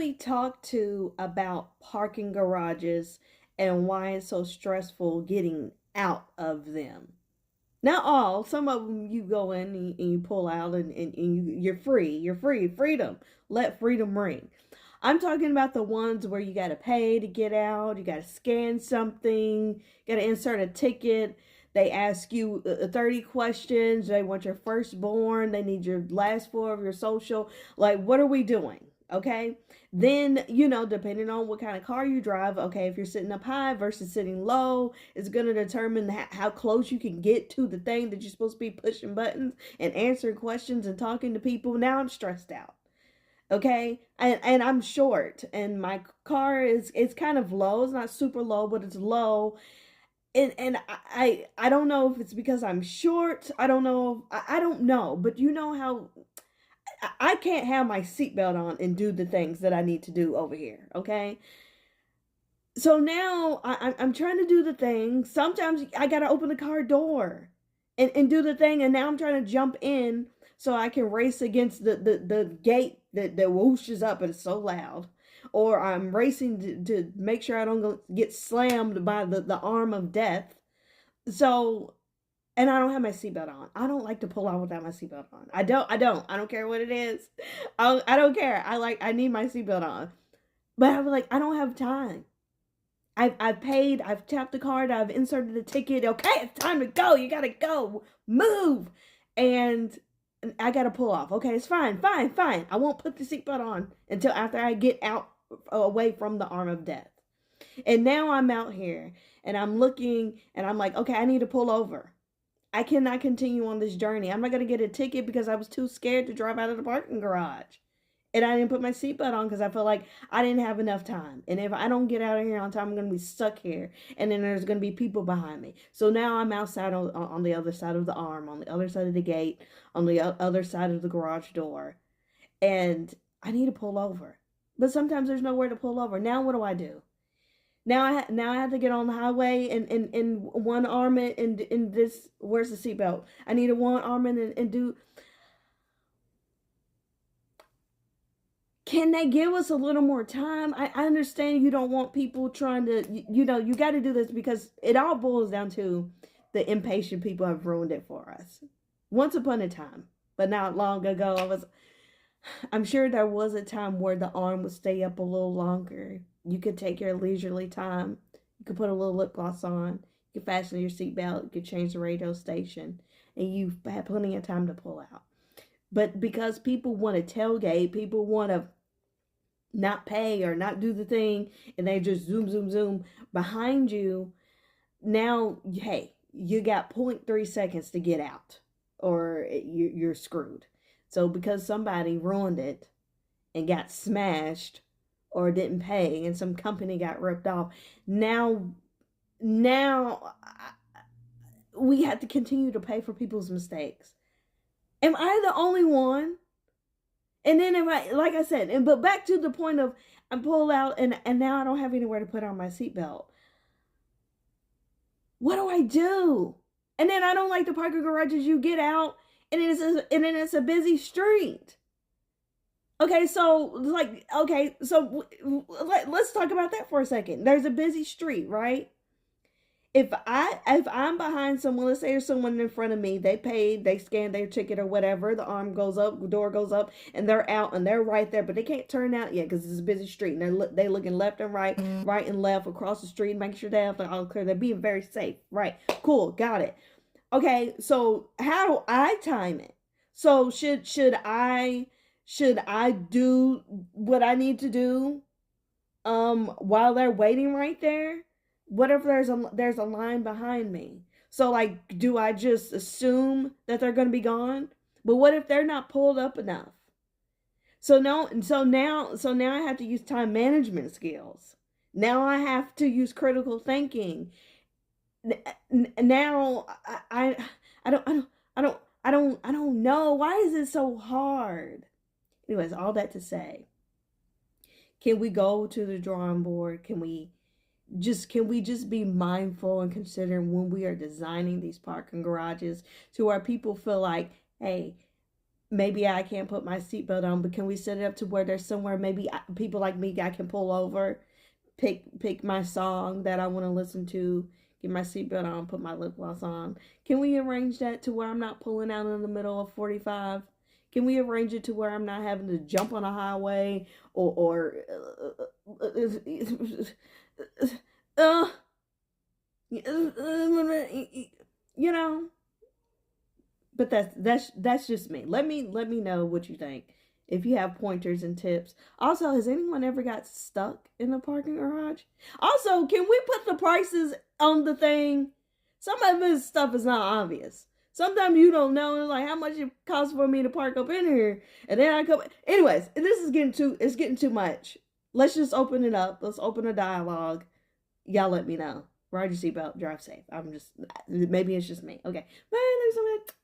we talk to about parking garages and why it's so stressful getting out of them. Not all, some of them you go in and you pull out and you're free. You're free. Freedom. Let freedom ring. I'm talking about the ones where you got to pay to get out, you got to scan something, got to insert a ticket. They ask you 30 questions. They want your firstborn. They need your last four of your social. Like, what are we doing? Okay. Then, depending on what kind of car you drive, okay, if you're sitting up high versus sitting low, it's going to determine how close you can get to the thing that you're supposed to be pushing buttons and answering questions and talking to people. Now I'm stressed out. Okay, and I'm short, and my car is it's kind of low. It's not super low, but it's low. And I don't know if it's because I'm short. I don't know. I don't know, but you know how I can't have my seatbelt on and do the things that I need to do over here. Okay, so now I'm trying to do the thing. Sometimes I gotta open the car door and do the thing, and now I'm trying to jump in so I can race against the gate that whooshes up and it's so loud. Or I'm racing to make sure I don't get slammed by the arm of death. So, and I don't have my seatbelt on. I don't like to pull out without my seatbelt on. I don't care what it is. I don't care. I need my seatbelt on. But I'm like, I don't have time. I've paid, I've tapped the card, I've inserted the ticket. Okay, it's time to go. You gotta go. Move. And I gotta pull off. Okay, it's fine, fine, fine. I won't put the seatbelt on until after I get out away from the arm of death. And now I'm out here and I'm looking and I'm like, okay, I need to pull over. I cannot continue on this journey. I'm not gonna get a ticket because I was too scared to drive out of the parking garage. And I didn't put my seatbelt on because I felt like I didn't have enough time. And if I don't get out of here on time, I'm going to be stuck here. And then there's going to be people behind me. So now I'm outside on the other side of the arm, on the other side of the gate, on the other side of the garage door. And I need to pull over. But sometimes there's nowhere to pull over. Now what do I do? Now I have to get on the highway and one arm in this. Where's the seatbelt? I need a one arm and do. Can they give us a little more time? I understand you don't want people trying to, you got to do this because it all boils down to the impatient people have ruined it for us. Once upon a time, but not long ago, I'm sure there was a time where the arm would stay up a little longer. You could take your leisurely time. You could put a little lip gloss on. You could fasten your seatbelt. You could change the radio station. And you've had plenty of time to pull out. But because people want to tailgate, people want to not pay or not do the thing, and they just zoom behind you. Now, hey, you got 0.3 seconds to get out or you're screwed. So because somebody ruined it and got smashed or didn't pay and some company got ripped off, now we have to continue to pay for people's mistakes. Am I the only one? And then if like I said, but back to the point of I pull out and now I don't have anywhere to put on my seatbelt. What do I do? And then I don't like the parking garages. You get out and then it's a busy street. Okay, so let's talk about that for a second. There's a busy street, right? If I'm behind someone, let's say there's someone in front of me, they paid, they scanned their ticket or whatever, the arm goes up, the door goes up, and they're out and they're right there, but they can't turn out yet because it's a busy street and they looking left and right, right and left across the street, making sure they have all clear. They're being very safe, right? Cool, got it. Okay, so how do I time it? So should I do what I need to do while they're waiting right there? What if there's a line behind me? So like, do I just assume that they're going to be gone? But what if they're not pulled up enough? So now I have to use time management skills. Now I have to use critical thinking. Now I don't know. Why is it so hard? Anyways, all that to say, can we go to the drawing board? Can we just be mindful and consider when we are designing these parking garages to where people feel like, hey, maybe I can't put my seatbelt on, but can we set it up to where there's somewhere maybe people like me, I can pull over, pick my song that I want to listen to, get my seatbelt on, put my lip gloss on. Can we arrange that to where I'm not pulling out in the middle of 45? Can we arrange it to where I'm not having to jump on a highway or uh, you know? But that's just me. Let me know what you think. If you have pointers and tips. Also, has anyone ever got stuck in the parking garage? Also, can we put the prices on the thing? Some of this stuff is not obvious. Sometimes you don't know, like how much it costs for me to park up in here, and then I come. Anyways, this is getting too much. Let's just open it up. Let's open a dialogue. Y'all let me know. Ride your seatbelt. Drive safe. I'm just maybe it's just me. Okay. Bye. Thanks so much.